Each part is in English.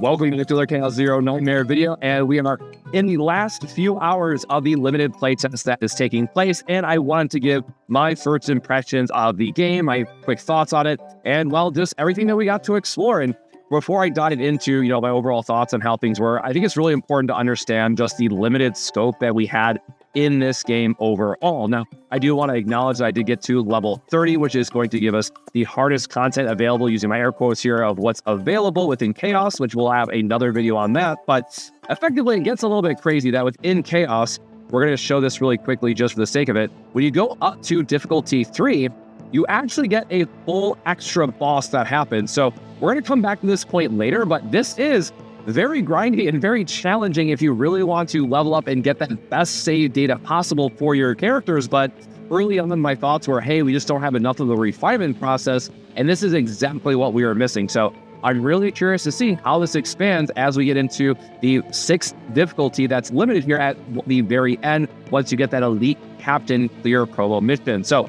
Welcome to the Chaos Zero Nightmare video, and we are in the last few hours of the limited playtest that is taking place, and I wanted to give my first impressions of the game, my quick thoughts on it, and well, just everything that we got to explore. And before I dive into, my overall thoughts on how things were, I think it's really important to understand just the limited scope that we had in this game overall. Now, I do want to acknowledge that I did get to level 30, which is going to give us the hardest content available, using my air quotes here, of what's available within Chaos, which we'll have another video on that. But effectively, it gets a little bit crazy that within Chaos, we're going to show this really quickly just for the sake of it. When you go up to difficulty 3, you actually get a full extra boss that happens. So we're going to come back to this point later, but this is very grindy and very challenging if you really want to level up and get that best save data possible for your characters. But early on, my thoughts were, hey, we just don't have enough of the refinement process, and this is exactly what we were missing. So I'm really curious to see how this expands as we get into the 6th difficulty that's limited here at the very end, once you get that Elite Captain Clear promo mission. So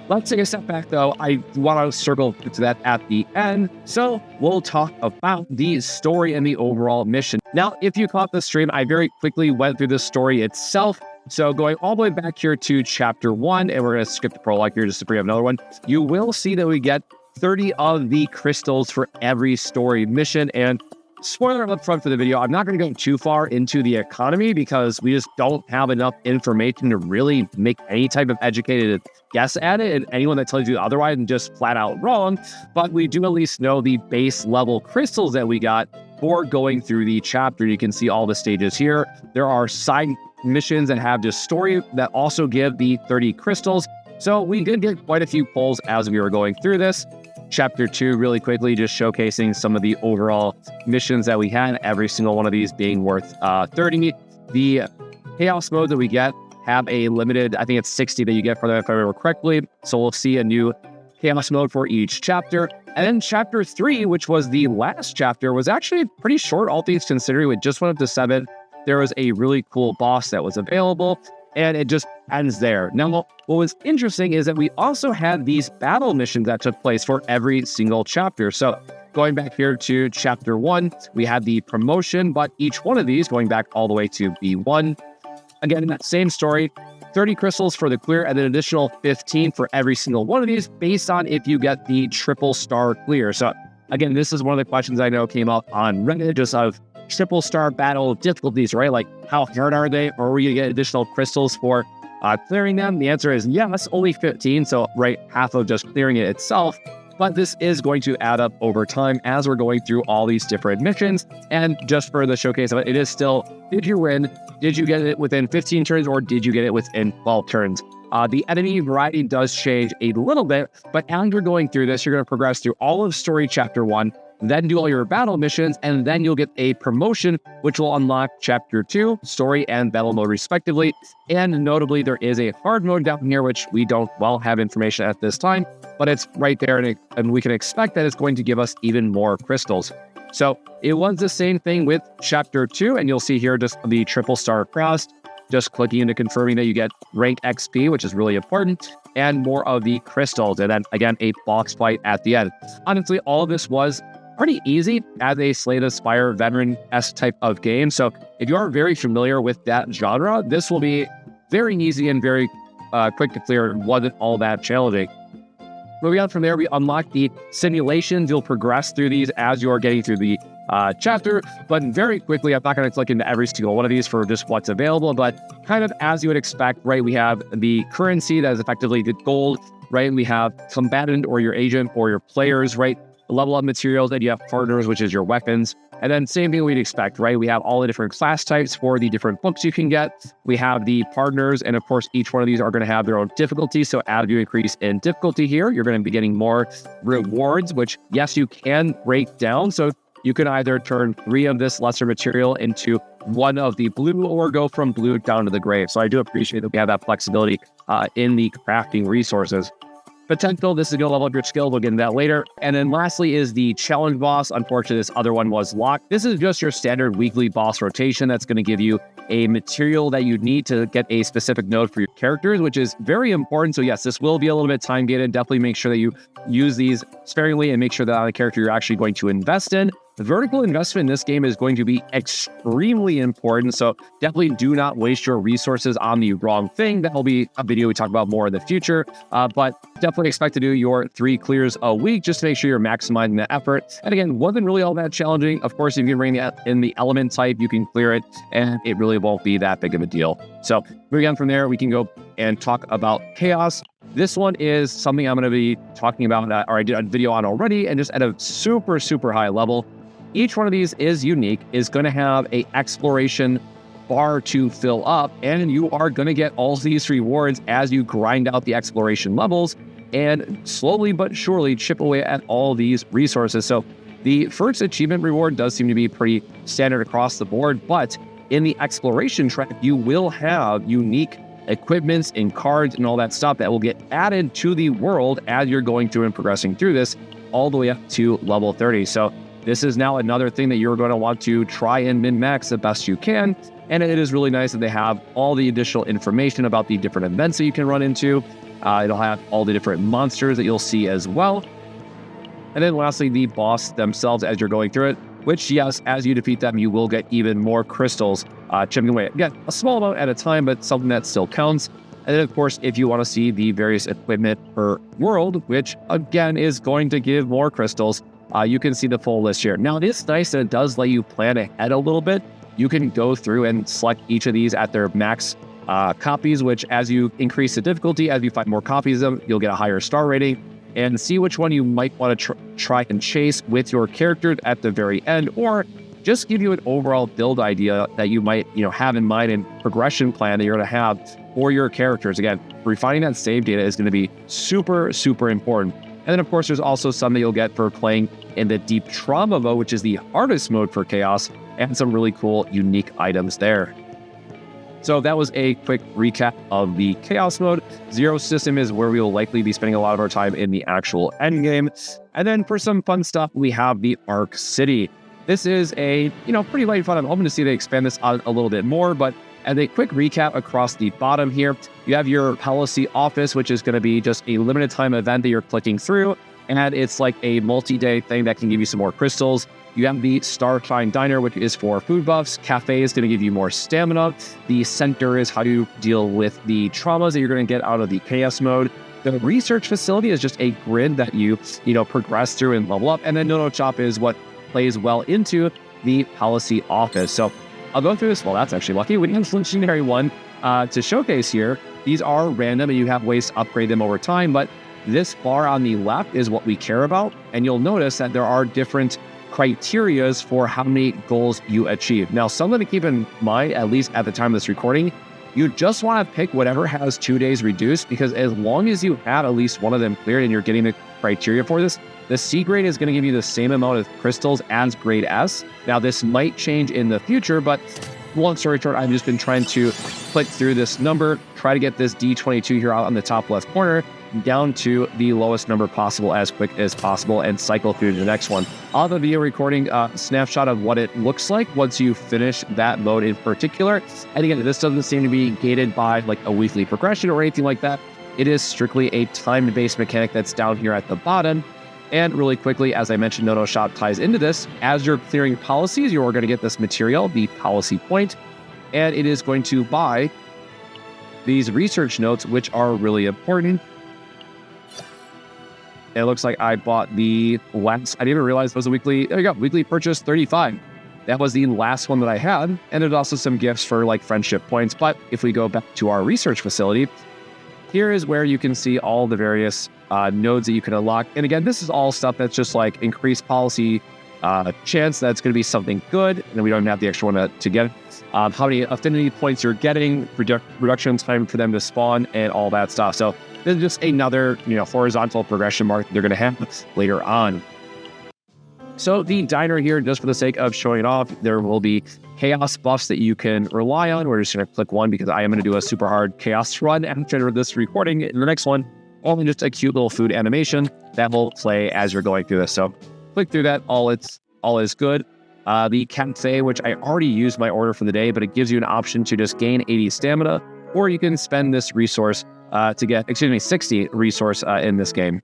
let's take a step back, though. I want to circle to that at the end. So we'll talk about the story and the overall mission. Now, if you caught the stream, I very quickly went through the story itself. So going all the way back here to chapter 1, and we're going to skip the prologue here just to bring up another one, you will see that we get 30 of the crystals for every story mission. And spoiler up front for the video, I'm not going to go too far into the economy because we just don't have enough information to really make any type of educated guess at it, and anyone that tells you otherwise is just flat out wrong. But we do at least know the base level crystals that we got for going through the chapter. You can see all the stages here. There are side missions that have just story that also give the 30 crystals. So we did get quite a few pulls as we were going through this. Chapter 2, really quickly, just showcasing some of the overall missions that we had, every single one of these being worth 30. The chaos mode that we get have a limited, I think it's 60 that you get for them if I remember correctly. So we'll see a new chaos mode for each chapter. And then chapter 3, which was the last chapter, was actually pretty short, all things considering. It just went up to 7. There was a really cool boss that was available, and it just ends there. Now, what was interesting is that we also had these battle missions that took place for every single chapter. So going back here to chapter 1, we had the promotion, but each one of these, going back all the way to B1, again, in that same story, 30 crystals for the clear, and an additional 15 for every single one of these, based on if you get the triple star clear. So again, this is one of the questions I know came up on Reddit, just of triple star battle difficulties, right? Like, how hard are they? Or are we gonna get additional crystals for clearing them? The answer is yes, only 15. So right, half of just clearing it itself. But this is going to add up over time as we're going through all these different missions. And just for the showcase of it, it is still, did you win? Did you get it within 15 turns, or did you get it within 12 turns? The enemy variety does change a little bit, but as you're going through this, you're going to progress through all of story chapter 1, then do all your battle missions, and then you'll get a promotion, which will unlock chapter 2, story and battle mode respectively. And notably, there is a hard mode down here, which we don't, have information at this time, but it's right there, and we can expect that it's going to give us even more crystals. So it was the same thing with chapter 2, and you'll see here just the triple star cross, just clicking into confirming that you get rank XP, which is really important, and more of the crystals, and then again, a boss fight at the end. Honestly, all of this was pretty easy as a Slay the Spire veteran-esque type of game. So if you are very familiar with that genre, this will be very easy and very quick to clear. It wasn't all that challenging. Moving on from there, we unlock the simulations. You'll progress through these as you're getting through the chapter, but very quickly, I'm not going to click into every single one of these for just what's available, but kind of as you would expect, right? We have the currency that is effectively the gold, right? We have combatant or your agent or your players, right? Level up materials, and you have partners, which is your weapons. And then same thing we'd expect, right? We have all the different class types for the different books you can get. We have the partners, and of course, each one of these are going to have their own difficulty. So as you increase in difficulty here, you're going to be getting more rewards, which yes, you can break down. So you can either turn 3 of this lesser material into 1 of the blue, or go from blue down to the gray. So I do appreciate that we have that flexibility in the crafting resources. Potential, this is going to level up your skill. We'll get into that later. And then lastly is the challenge boss. Unfortunately, this other one was locked. This is just your standard weekly boss rotation that's going to give you a material that you need to get a specific node for your characters, which is very important. So yes, this will be a little bit time gated. Definitely make sure that you use these sparingly and make sure that on the character you're actually going to invest in. vertical investment in this game is going to be extremely important. So definitely do not waste your resources on the wrong thing. That will be a video we talk about more in the future. But definitely expect to do your 3 clears a week just to make sure you're maximizing the effort. And again, wasn't really all that challenging. Of course, if you bring it in the element type, you can clear it and it really won't be that big of a deal. So moving on from there, we can go and talk about chaos. This one is something I'm going to be talking about, or I did a video on already, and just at a super, super high level. Each one of these is unique, is going to have a exploration bar to fill up, and you are going to get all these rewards as you grind out the exploration levels and slowly but surely chip away at all these resources. So the first achievement reward does seem to be pretty standard across the board, but in the exploration track, you will have unique equipments and cards and all that stuff that will get added to the world as you're going through and progressing through this all the way up to level 30. So this is now another thing that you're going to want to try and min-max the best you can. And it is really nice that they have all the additional information about the different events that you can run into. It'll have all the different monsters that you'll see as well. And then lastly, the boss themselves as you're going through it, which, yes, as you defeat them, you will get even more crystals chipping away. Again, a small amount at a time, but something that still counts. And then, of course, if you want to see the various equipment per world, which, again, is going to give more crystals, you can see the full list here. Now, it is nice that it does let you plan ahead a little bit. You can go through and select each of these at their max copies, which as you increase the difficulty, as you find more copies of them, you'll get a higher star rating, and see which one you might want to try and chase with your character at the very end, or just give you an overall build idea that you might have in mind and progression plan that you're going to have for your characters. Again, refining that save data is going to be super, super important. And then, of course, there's also some that you'll get for playing in the Deep Trauma mode, which is the hardest mode for Chaos, and some really cool, unique items there. So that was a quick recap of the Chaos mode. Zero System is where we will likely be spending a lot of our time in the actual end game. And then for some fun stuff, we have the Ark City. This is a, pretty light fun. I'm hoping to see they expand this out a little bit more, but as a quick recap across the bottom here, you have your policy office, which is going to be just a limited time event that you're clicking through. And it's like a multi-day thing that can give you some more crystals. You have the Starshine Diner, which is for food buffs. Cafe is going to give you more stamina. The center is how you deal with the traumas that you're going to get out of the chaos mode. The research facility is just a grid that you progress through and level up. And then Nono Shop is what plays well into the policy office. So I'll go through this. Well, that's actually lucky. We have a legendary one to showcase here. These are random and you have ways to upgrade them over time, but this bar on the left is what we care about. And you'll notice that there are different criterias for how many goals you achieve. Now, something to keep in mind, at least at the time of this recording, you just want to pick whatever has 2 days reduced, because as long as you have at least one of them cleared and you're getting the criteria for this, the C grade is going to give you the same amount of crystals as grade S. Now, this might change in the future, but long story short, I've just been trying to click through this number, try to get this D22 here out on the top left corner, down to the lowest number possible as quick as possible, and cycle through to the next one. I'll have a video recording a snapshot of what it looks like once you finish that mode in particular. And again, this doesn't seem to be gated by like a weekly progression or anything like that. It is strictly a time-based mechanic that's down here at the bottom. And really quickly, as I mentioned, Nono Shop ties into this. As you're clearing policies, you're going to get this material, the policy point, and it is going to buy these research notes, which are really important. It looks like I bought the last, I didn't even realize it was a weekly, there you go, weekly purchase 35. That was the last one that I had. And there's also some gifts for like friendship points. But if we go back to our research facility, here is where you can see all the various nodes that you can unlock. And again, this is all stuff that's just like increased policy chance that's going to be something good. And then we don't have the extra one to get it. How many affinity points you're getting, reduction time for them to spawn, and all that stuff. So this is just another, horizontal progression mark they're going to have later on. So the diner here, just for the sake of showing it off, there will be chaos buffs that you can rely on. We're just going to click one because I am going to do a super hard chaos run after this recording. In the next one, only just a cute little food animation that will play as you're going through this. So click through that. All is good. The cafe, which I already used my order for the day, but it gives you an option to just gain 80 stamina, or you can spend this resource to get, 60 resource in this game.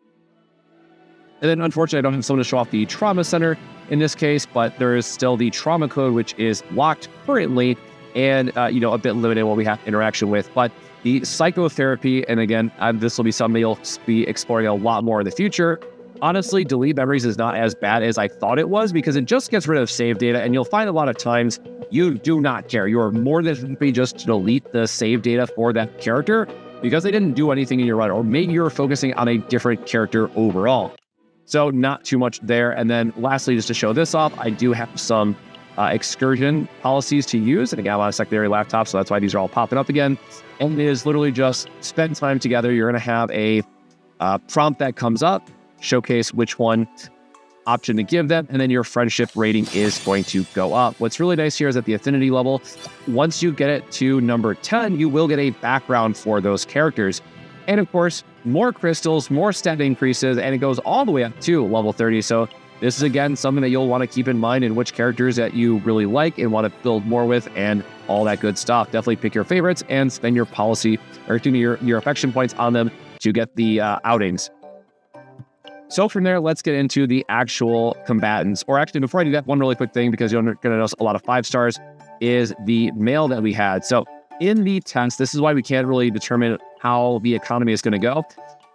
And then unfortunately, I don't have someone to show off the trauma center in this case, but there is still the trauma code, which is locked currently and, a bit limited what we have interaction with. But the psychotherapy, and again, this will be something you'll be exploring a lot more in the future. Honestly, delete memories is not as bad as I thought it was because it just gets rid of save data, and you'll find a lot of times you do not care. You're more than happy just to delete the save data for that character because they didn't do anything in your run, or maybe you're focusing on a different character overall. So not too much there. And then lastly, just to show this off, I do have some excursion policies to use. And again, I'm on a secondary laptop, so that's why these are all popping up again. And it is literally just spend time together. You're going to have a prompt that comes up, showcase which one option to give them, and then your friendship rating is going to go up. What's really nice here is at the affinity level, once you get it to number 10, you will get a background for those characters. And of course, more crystals, more stat increases, and it goes all the way up to level 30. So this is, again, something that you'll want to keep in mind in which characters that you really like and want to build more with and all that good stuff. Definitely pick your favorites and spend your your affection points on them to get the outings. So from there, let's get into the actual combatants. Or actually, before I do that, one really quick thing, because you're going to notice a lot of 5 stars, is the mail that we had. So in the test, this is why we can't really determine how the economy is going to go.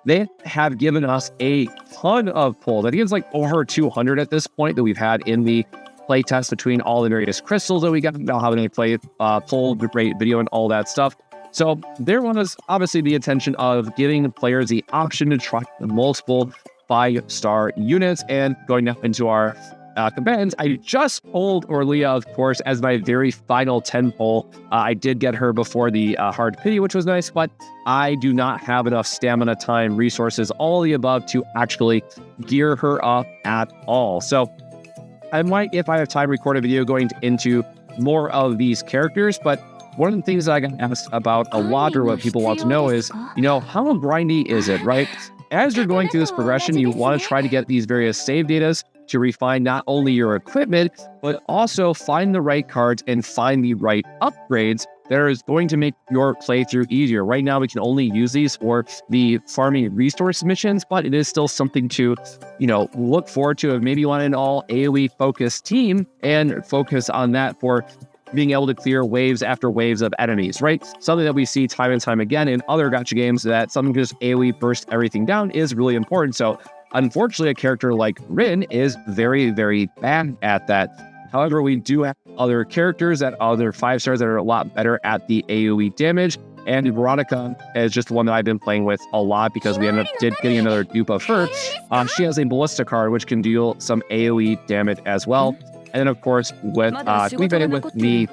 They have given us a ton of pulls. I think it's like over 200 at this point that we've had in the play test between all the various crystals that we got, now having a play pull, rate video, and all that stuff. So there was obviously the intention of giving the players the option to try multiple 5-star units. And going up into our combatants, I just pulled Orlia, of course, as my very final 10 pull. I did get her before the hard pity, which was nice, but I do not have enough stamina, time, resources, all the above to actually gear her up at all. So I might, if I have time, record a video going into more of these characters, but one of the things that I got asked about a lot, or what people want to know is, how grindy is it, right? As you're going through this progression, you want to try to get these various save datas to refine not only your equipment, but also find the right cards and find the right upgrades that is going to make your playthrough easier. Right now, we can only use these for the farming resource missions, but it is still something to, look forward to. If maybe you want an all AoE focused team and focus on that for being able to clear waves after waves of enemies, right? Something that we see time and time again in other gacha games, that something just AoE burst everything down is really important. So unfortunately, a character like Rin is very, very bad at that. However, we do have other characters that other 5 stars that are a lot better at the AoE damage. And Veronica is just the one that I've been playing with a lot because we ended up getting another dupe of her. She has a ballista card, which can deal some AoE damage as well. And then, of course, with Queeping with the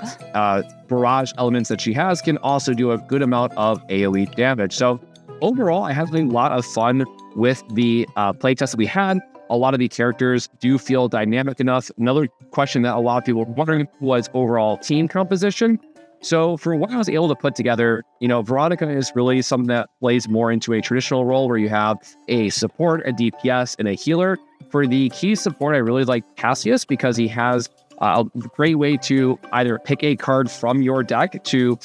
barrage elements that she has can also do a good amount of AoE damage. So overall, I had a lot of fun with the playtest that we had. A lot of the characters do feel dynamic enough. Another question that a lot of people were wondering was overall team composition. So for what I was able to put together, Veronica is really something that plays more into a traditional role where you have a support, a DPS, and a healer. For the key support, I really like Cassius because he has a great way to either pick a card from your deck to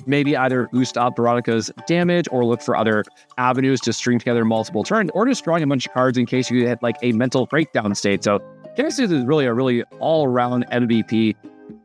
maybe either boost up Veronica's damage or look for other avenues to string together multiple turns, or just drawing a bunch of cards in case you hit like a mental breakdown state. So Cassius is really a really all-around MVP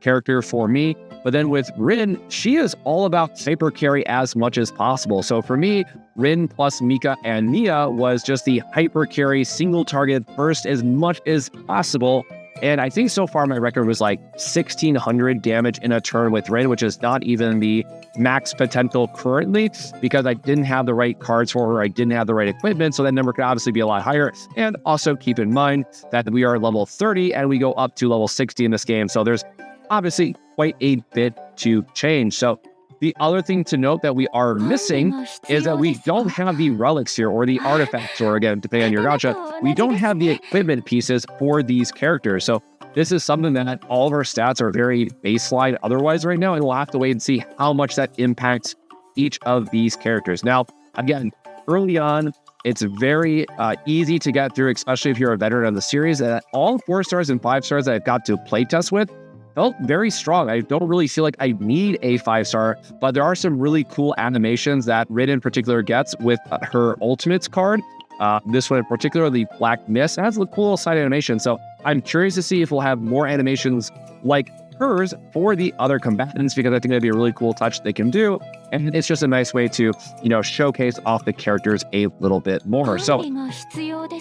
character for me. But then with Rin, she is all about hyper carry as much as possible. So for me, Rin plus Mika and Nia was just the hyper carry single target burst as much as possible. And I think so far my record was like 1,600 damage in a turn with Rin, which is not even the max potential currently because I didn't have the right cards for her. I didn't have the right equipment. So that number could obviously be a lot higher. And also keep in mind that we are level 30 and we go up to level 60 in this game. So there's obviously quite a bit to change. So the other thing to note that we are missing is that we don't have the relics here or the artifacts, or again, depending on your gacha, we don't have the equipment pieces for these characters. So this is something that all of our stats are very baseline otherwise right now, and we'll have to wait and see how much that impacts each of these characters. Now, again, early on, it's very easy to get through, especially if you're a veteran of the series. All 4 stars and 5 stars that I've got to playtest with felt very strong. I don't really feel like I need a 5-star, but there are some really cool animations that Rin in particular gets with her ultimates card. This one in particular, the Black Mist, has a cool little side animation. So I'm curious to see if we'll have more animations like hers for the other combatants, because I think that'd be a really cool touch they can do. And it's just a nice way to, showcase off the characters a little bit more. So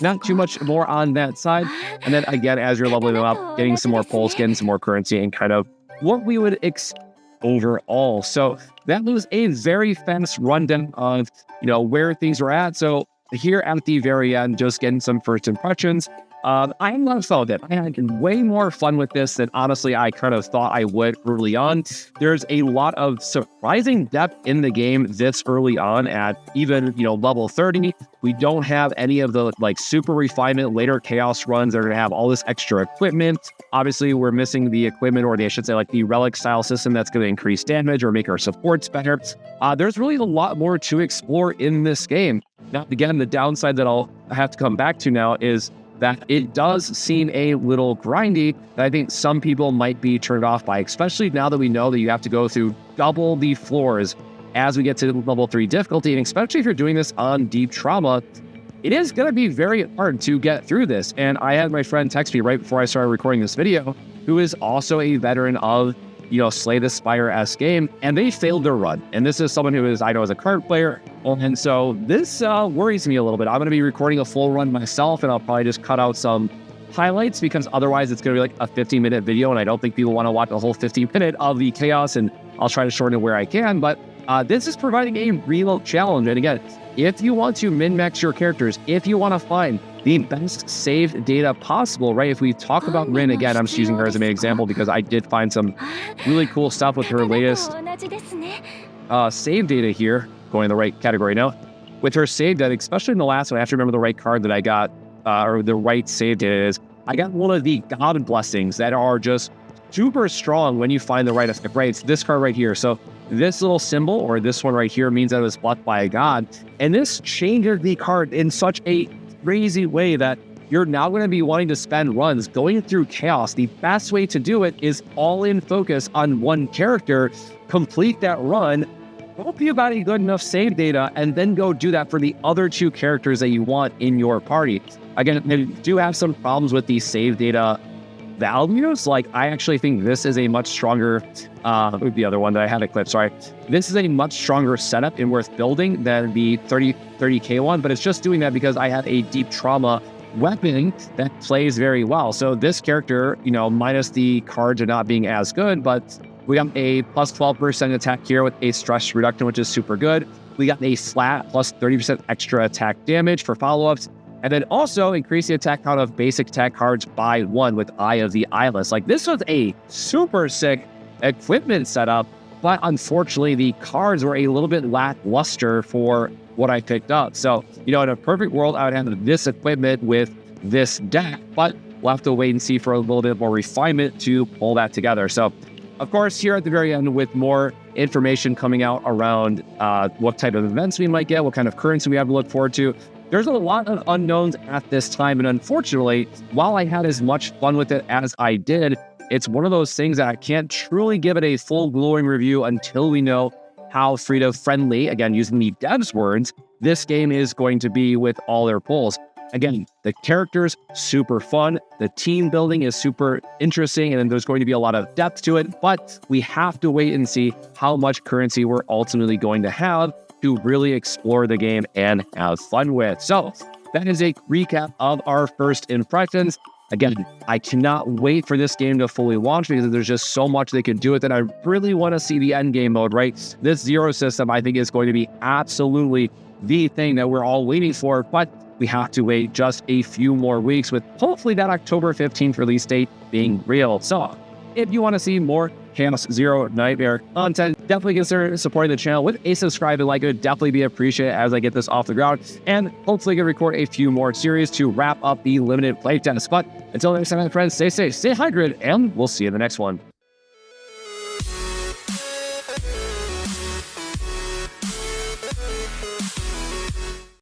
not too much more on that side. And then again, as you're leveling them up, getting some more pulse, getting some more currency, and kind of what we would expect overall. So that was a very fast rundown of, where things were at. So here at the very end, just getting some first impressions. I had a lot of fun with it. I had way more fun with this than honestly I kind of thought I would early on. There's a lot of surprising depth in the game this early on at even, level 30. We don't have any of the super refinement later chaos runs that are going to have all this extra equipment. Obviously, we're missing the equipment, or I should say the relic style system that's going to increase damage or make our supports better. There's really a lot more to explore in this game. Now, again, the downside that I'll have to come back to now is that it does seem a little grindy that I think some people might be turned off by, especially now that we know that you have to go through double the floors as we get to level 3 difficulty. And especially if you're doing this on deep trauma, it is going to be very hard to get through this. And I had my friend text me right before I started recording this video, who is also a veteran of, Slay the Spire-esque game, and they failed their run. And this is someone who I know is a card player. And so this worries me a little bit. I'm going to be recording a full run myself, and I'll probably just cut out some highlights, because otherwise it's going to be a 15-minute video, and I don't think people want to watch a whole 15-minute of the chaos, and I'll try to shorten it where I can. But this is providing a real challenge. And again, if you want to min-max your characters, if you want to find the best save data possible, right? If we talk about Rin, again, I'm just using her as a main example because I did find some really cool stuff with her latest save data here, going in the right category now. With her save data, especially in the last one, I have to remember the right card that I got, or the right save data is. I got one of the God Blessings that are just super strong when you find the right effect, right? It's this card right here. So this little symbol, or this one right here, means that it was blocked by a god. And this changes the card in such a crazy way that you're now going to be wanting to spend runs going through chaos. The best way to do it is all in focus on one character, complete that run, hope you got a good enough save data, and then go do that for the other 2 characters that you want in your party. Again, they do have some problems with the save data values. I actually think this is a much stronger, the other one that I had a clip, sorry. This is a much stronger setup and worth building than the 30k one, but it's just doing that because I have a deep trauma weapon that plays very well. So this character, minus the cards are not being as good, but we got a plus 12% attack here with a stress reduction, which is super good. We got a flat plus 30% extra attack damage for follow-ups. And then also increase the attack count of basic attack cards by 1 with Eye of the Eyeless. This was a super sick equipment setup, but unfortunately the cards were a little bit lackluster for what I picked up. So, in a perfect world, I would have this equipment with this deck, but we'll have to wait and see for a little bit more refinement to pull that together. So, of course, here at the very end with more information coming out around what type of events we might get, what kind of currency we have to look forward to. There's a lot of unknowns at this time, and unfortunately, while I had as much fun with it as I did, it's one of those things that I can't truly give it a full glowing review until we know how Frito-friendly, again, using the devs' words, this game is going to be with all their pulls. Again, the characters, super fun, the team building is super interesting, and then there's going to be a lot of depth to it, but we have to wait and see how much currency we're ultimately going to have to really explore the game and have fun with. So that is a recap of our first impressions. Again, I cannot wait for this game to fully launch because there's just so much they can do with it. I really want to see the end game mode, right? This Zero system, I think, is going to be absolutely the thing that we're all waiting for, but we have to wait just a few more weeks with hopefully that October 15th release date being real. So if you want to see more Chaos Zero Nightmare content, definitely consider supporting the channel with a subscribe and like. It would definitely be appreciated as I get this off the ground, and hopefully can record a few more series to wrap up the limited playtest. But until next time, my friends, stay safe, stay hydrated, and we'll see you in the next one.